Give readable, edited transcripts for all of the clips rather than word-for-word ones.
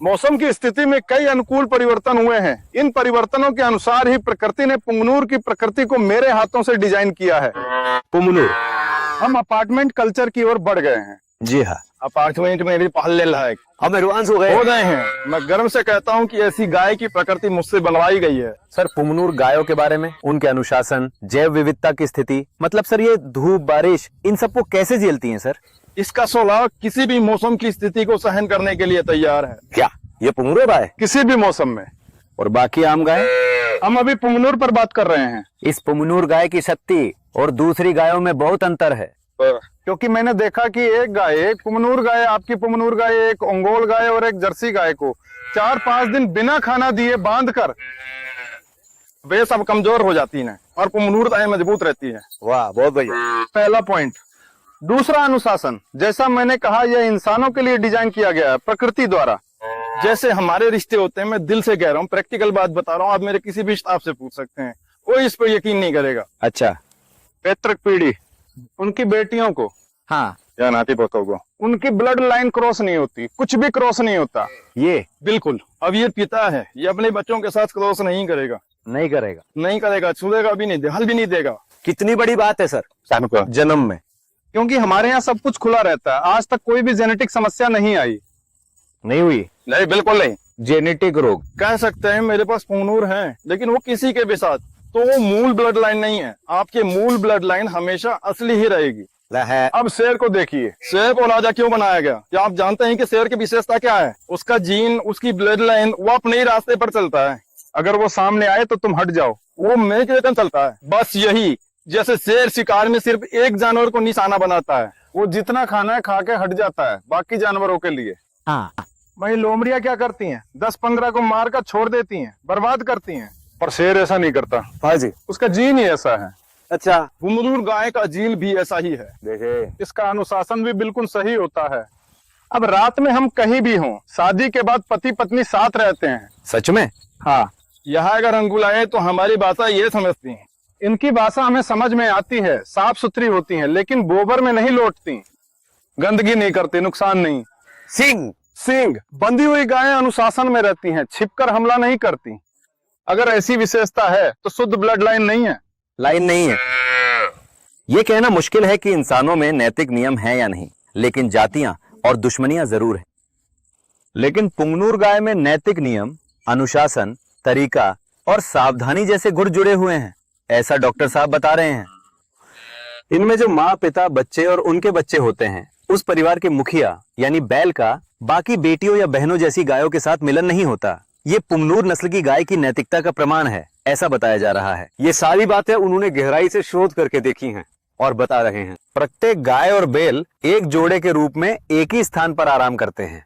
मौसम की स्थिति में कई अनुकूल परिवर्तन हुए हैं। इन परिवर्तनों के अनुसार ही प्रकृति ने पुंगनुर की प्रकृति को मेरे हाथों से डिजाइन किया है। पुंगनुर, हम अपार्टमेंट कल्चर की ओर बढ़ गए हैं। जी हाँ, अपार्टमेंट में भी पहले लायक हम एडवांस हो हो गए हैं। मैं गर्व से कहता हूँ कि ऐसी गाय की प्रकृति मुझसे बनवाई गई है। सर, पुंगनुर गायों के बारे में, उनके अनुशासन, जैव विविधता की स्थिति, मतलब सर ये धूप बारिश इन सबको कैसे झेलती हैं सर? इसका स्वभाव किसी भी मौसम की स्थिति को सहन करने के लिए तैयार है। क्या ये पुंगनुर गाय? किसी भी मौसम में। और बाकी आम गाय? हम अभी पुंगनुर पर बात कर रहे हैं। इस पुंगनुर गाय की शक्ति और दूसरी गायों में बहुत अंतर है, क्योंकि मैंने देखा कि एक पुंगनुर गाय, आपकी पुंगनुर गाय, एक ओंगोल गाय और एक जर्सी गाय को 4-5 दिन बिना खाना दिए बांधकर वे सब कमजोर हो जाती हैं और पुंगनुर गाय मजबूत रहती है। वाह, बहुत बढ़िया। पहला पॉइंट। दूसरा, अनुशासन। जैसा मैंने कहा, यह इंसानों के लिए डिजाइन किया गया है प्रकृति द्वारा। जैसे हमारे रिश्ते होते हैं, मैं दिल से कह रहा हूँ, प्रैक्टिकल बात बता रहा हूँ, आप मेरे किसी भी स्टाफ से पूछ सकते हैं, कोई इस पर यकीन नहीं करेगा। अच्छा। पैतृक पीढ़ी, उनकी बेटियों को, हाँ, या नाती पोतों को, उनकी ब्लड लाइन क्रॉस नहीं होती, कुछ भी क्रॉस नहीं होता। ये बिल्कुल। अब ये पिता है, ये अपने बच्चों के साथ क्रॉस नहीं करेगा, नहीं करेगा, छुएगा भी नहीं, हल भी नहीं देगा। कितनी बड़ी बात है सर जन्म में, क्योंकि हमारे यहाँ सब कुछ खुला रहता है। आज तक कोई भी जेनेटिक समस्या नहीं आई। नहीं हुई? नहीं, बिल्कुल नहीं। जेनेटिक रोग कह सकते हैं मेरे पास पुंगनुर है, लेकिन वो किसी के भी साथ, तो वो मूल ब्लड लाइन नहीं है। आपके मूल ब्लड लाइन हमेशा असली ही रहेगी। है। अब शेर को देखिए, शेर को राजा क्यों बनाया गया? क्या आप जानते हैं कि शेर की विशेषता क्या है? उसका जीन, उसकी ब्लड लाइन, वो अपने ही रास्ते पर चलता है। अगर वो सामने आए तो तुम हट जाओ, वो मेरे के रिटर्न चलता है। बस यही, जैसे शेर शिकार में सिर्फ एक जानवर को निशाना बनाता है, वो जितना खाना है खा के हट जाता है बाकी जानवरों के लिए। हाँ। वही लोमड़ियां क्या करती हैं? 10-15 को मार कर छोड़ देती हैं, बर्बाद करती हैं। पर शेर ऐसा नहीं करता। हाँ जी, उसका जीन ही ऐसा है। अच्छा। पुंगनुर गाय का जीन भी ऐसा ही है। देखे, इसका अनुशासन भी बिल्कुल सही होता है। अब रात में हम कहीं भी हों, शादी के बाद पति पत्नी साथ रहते हैं। सच में? हाँ। यहाँ अगर अंकुल आए तो हमारी भाषा ये समझती हैं। इनकी भाषा हमें समझ में आती है, साफ सुथरी होती है, लेकिन गोबर में नहीं लौटती, गंदगी नहीं करती, नुकसान नहीं। सिंह बंधी हुई गायें अनुशासन में रहती हैं, छिपकर हमला नहीं करती। अगर ऐसी विशेषता है तो शुद्ध ब्लड लाइन नहीं है। ये कहना मुश्किल है कि इंसानों में नैतिक नियम है या नहीं, लेकिन जातियां और दुश्मनियां जरूर है। लेकिन पुंगनुर गाय में नैतिक नियम, अनुशासन, तरीका और सावधानी जैसे गुण जुड़े हुए हैं, ऐसा डॉक्टर साहब बता रहे हैं। इनमें जो माँ, पिता, बच्चे और उनके बच्चे होते हैं, उस परिवार के मुखिया यानी बैल का बाकी बेटियों या बहनों जैसी गायों के साथ मिलन नहीं होता। ये पुंगनुर नस्ल की गाय की नैतिकता का प्रमाण है, ऐसा बताया जा रहा है। ये सारी बातें उन्होंने गहराई से शोध करके देखी हैं और बता रहे हैं। प्रत्येक गाय और बैल एक जोड़े के रूप में एक ही स्थान पर आराम करते हैं,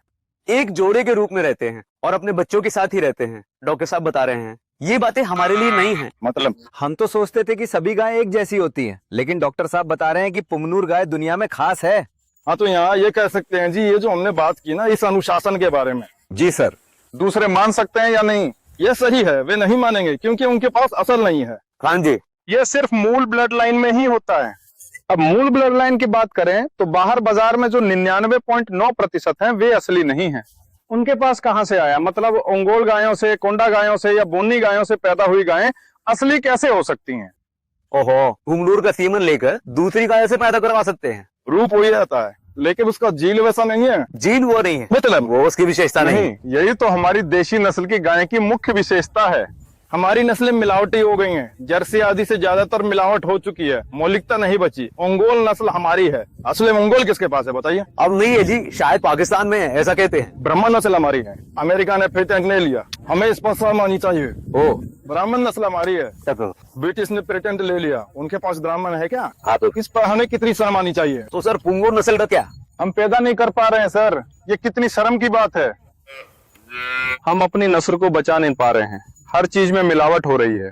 एक जोड़े के रूप में रहते हैं और अपने बच्चों के साथ ही रहते हैं। डॉक्टर साहब बता रहे हैं ये बातें हमारे लिए नहीं है। मतलब हम तो सोचते थे कि सभी गाय एक जैसी होती हैं, लेकिन डॉक्टर साहब बता रहे हैं कि पुंगनुर गाय दुनिया में खास है। हाँ, तो यहाँ ये कह सकते हैं जी, ये जो हमने बात की ना इस अनुशासन के बारे में। जी सर। दूसरे मान सकते हैं या नहीं? ये सही है, वे नहीं मानेंगे क्योंकि उनके पास असल नहीं है। हाँ जी। ये सिर्फ मूल ब्लड लाइन में ही होता है। अब मूल ब्लड लाइन की बात करें तो बाहर बाजार में जो 99.9% हैं वे असली नहीं हैं। उनके पास कहां से आया? मतलब ओंगोल गायों से, कोंडा गायों से या बोनी गायों से पैदा हुई गायें असली कैसे हो सकती हैं? ओहो, पुंगनुर का सीमन लेकर दूसरी गायों से पैदा करवा सकते हैं। रूप वही रहता है, लेकिन उसका जीन वैसा नहीं है। जीन वो नहीं है, मतलब वो उसकी विशेषता नहीं। यही तो हमारी देशी नस्ल की गाय की मुख्य विशेषता है। हमारी नस्लें मिलावटी हो गई हैं, जर्सी आदि से ज्यादातर मिलावट हो चुकी है, मौलिकता नहीं बची। ओंगोल नस्ल हमारी है। असली ओंगोल किसके पास है बताइए? अब नहीं है जी, शायद पाकिस्तान में है, ऐसा कहते हैं। ब्राह्मण नस्ल हमारी है, अमेरिका ने पेटेंट ले लिया, हमें इस पर शर्म आनी चाहिए। ओ, ब्राह्मण नस्ल हमारी है, ब्रिटिश ने पेटेंट ले लिया, उनके पास ब्राह्मण है क्या? हाँ, तो इस पर हमें कितनी शर्म आनी चाहिए? तो सर पुंगनुर नस्ल का क्या हम पैदा नहीं कर पा रहे हैं सर, ये कितनी शर्म की बात है। हम अपनी नस्ल को बचा नहीं पा रहे हैं, हर चीज में मिलावट हो रही है।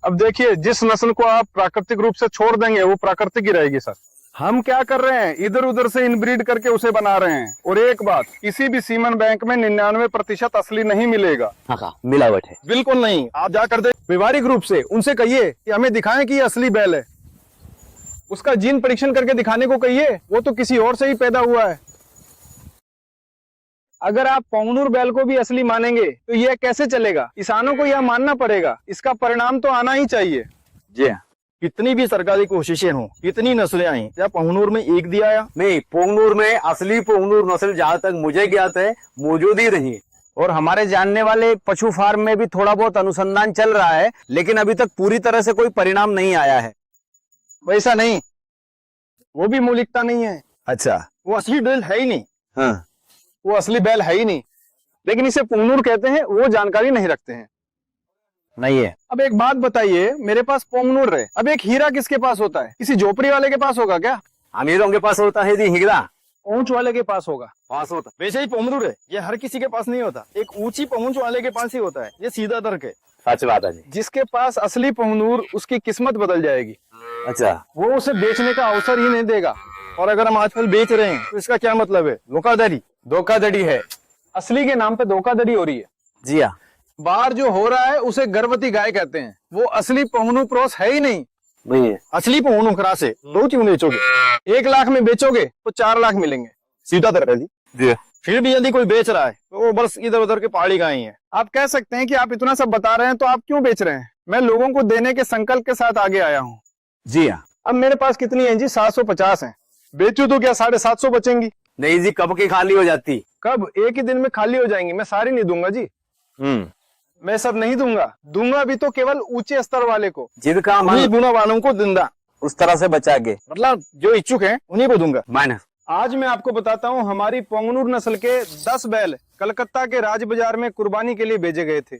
अब देखिए, जिस नस्ल को आप प्राकृतिक रूप से छोड़ देंगे वो प्राकृतिक ही रहेगी सर। हम क्या कर रहे हैं, इधर उधर से इनब्रीड करके उसे बना रहे हैं। और एक बात, किसी भी सीमन बैंक में 99% असली नहीं मिलेगा। हाँ, मिलावट है। बिल्कुल नहीं। आप जाकर देख व्यवहारिक रूप से, उनसे कहिए कि हमें दिखाएं कि ये असली बैल है, उसका जीन परीक्षण करके दिखाने को कहिए, वो तो किसी और से ही पैदा हुआ है। अगर आप पोंगनूर बैल को भी असली मानेंगे तो यह कैसे चलेगा? किसानों को यह मानना पड़ेगा, इसका परिणाम तो आना ही चाहिए। जी हाँ, कितनी भी सरकारी कोशिशें हों, कितनी नस्लें आई, क्या पोंगनूर में एक भी आया? नहीं, पोंगनूर में असली पोंगनूर नस्ल जहाँ तक मुझे ज्ञात है मौजूद ही नहीं। और हमारे जानने वाले पशु फार्म में भी थोड़ा बहुत अनुसंधान चल रहा है, लेकिन अभी तक पूरी तरह से कोई परिणाम नहीं आया है। वैसा नहीं, वो भी मौलिकता नहीं है। अच्छा। वो असली बैल है ही नहीं। हाँ। वो असली बैल है ही नहीं, लेकिन इसे पोंगनूर कहते हैं, वो जानकारी नहीं रखते हैं। नहीं है। अब एक बात बताइए, मेरे पास पोंगनूर है, अब एक हीरा किसके पास होता है? किसी झोपड़ी वाले के पास होगा क्या? अमीरों के पास होता है जी हीरा, पहुंच वाले के पास होगा। पास होता। वैसे ही पोंगनूर है, ये हर किसी के पास नहीं होता, एक ऊंची पहुंच वाले के पास ही होता है। ये सीधा तर्क है। सच बात है जी। जिसके पास असली पोंगनूर, उसकी किस्मत बदल जाएगी। अच्छा। वो उसे बेचने का अवसर ही नहीं देगा। और अगर हम आजकल बेच रहे हैं तो इसका क्या मतलब है? धोखाधड़ी। धोखाधड़ी है, असली के नाम पे धोखाधड़ी हो रही है। जी हाँ। बाहर जो हो रहा है उसे गर्भवती गाय कहते हैं, वो असली पोंगनूर क्रॉस है ही नहीं। नहीं है। असली पोंगनूर खरास है, दो क्यों बेचोगे? 1 लाख में बेचोगे तो 4 लाख मिलेंगे। सीधा तर्क है जी। जी। फिर भी यदि कोई बेच रहा है तो वो बस इधर उधर के पहाड़ी गाय ही है। आप कह सकते हैं कि आप इतना सब बता रहे हैं तो आप क्यों बेच रहे हैं? मैं लोगों को देने के संकल्प के साथ आगे आया हूँ। जी हाँ। अब मेरे पास कितनी है जी? 750 है। बेचू तो क्या 750 बचेंगी? नहीं जी, कब की खाली हो जाती। कब? एक ही दिन में खाली हो जाएंगी। मैं सारी नहीं दूंगा जी, मैं सब नहीं दूंगा भी तो केवल ऊंचे स्तर वाले को, जिनका उन्हीं मन गुना वालों को दूंगा, उस तरह से बचा के। मतलब जो इच्छुक हैं उन्हीं को दूंगा। माइनस। आज मैं आपको बताता हूँ, हमारी पोंगनूर नस्ल के 10 बैल कलकत्ता के राज बाजार में कुर्बानी के लिए भेजे गए थे।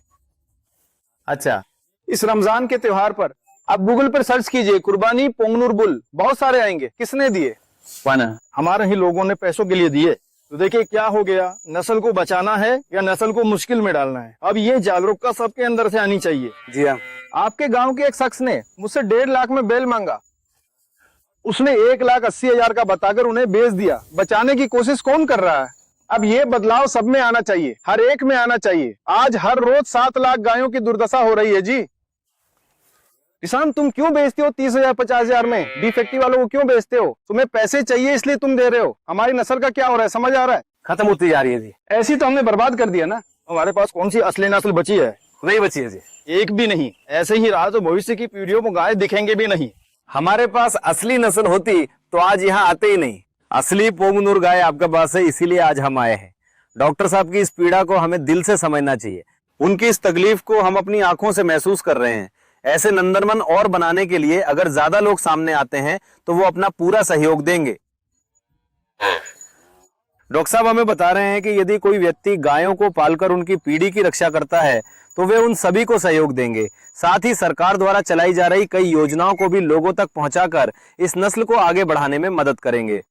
अच्छा। इस रमजान के त्योहार पर आप गूगल पर सर्च कीजिए कुर्बानी पोंगनूर बुल, बहुत सारे आएंगे। किसने दिए? हमारे ही लोगों ने पैसों के लिए दिए। तो देखिए क्या हो गया, नस्ल को बचाना है या नस्ल को मुश्किल में डालना है? अब ये जागरूकता सबके अंदर से आनी चाहिए। जी हाँ। आपके गांव के एक शख्स ने मुझसे 1.5 लाख में बैल मांगा, उसने 1,80,000 का बताकर उन्हें बेच दिया। बचाने की कोशिश कौन कर रहा है? अब ये बदलाव सब में आना चाहिए, हर एक में आना चाहिए। आज हर रोज 7 लाख गायों की दुर्दशा हो रही है जी। किसान, तुम क्यों बेचते हो 30,000 50,000 में? डिफेक्टिव वालों को क्यों बेचते हो? तुम्हें पैसे चाहिए इसलिए तुम दे रहे हो। हमारी नस्ल का क्या हो रहा है, समझ आ रहा है? खत्म होती जा रही है जी। ऐसी तो हमने बर्बाद कर दिया ना। हमारे पास कौन सी असली नस्ल बची है? नहीं बची है जी। एक भी नहीं। ऐसे ही रहा तो भविष्य की पीढ़ियों को गाय दिखेंगे भी नहीं। हमारे पास असली नस्ल होती तो आज यहाँ आते ही नहीं। असली पोंगनूर गाय आपके पास है, इसीलिए आज हम आए हैं। डॉक्टर साहब की इस पीड़ा को हमें दिल से समझना चाहिए। उनकी इस तकलीफ को हम अपनी आंखों से महसूस कर रहे हैं। ऐसे नंदनवन और बनाने के लिए अगर ज्यादा लोग सामने आते हैं तो वो अपना पूरा सहयोग देंगे। डॉक्टर साहब हमें बता रहे हैं कि यदि कोई व्यक्ति गायों को पालकर उनकी पीढ़ी की रक्षा करता है तो वे उन सभी को सहयोग देंगे। साथ ही सरकार द्वारा चलाई जा रही कई योजनाओं को भी लोगों तक पहुंचाकर इस नस्ल को आगे बढ़ाने में मदद करेंगे।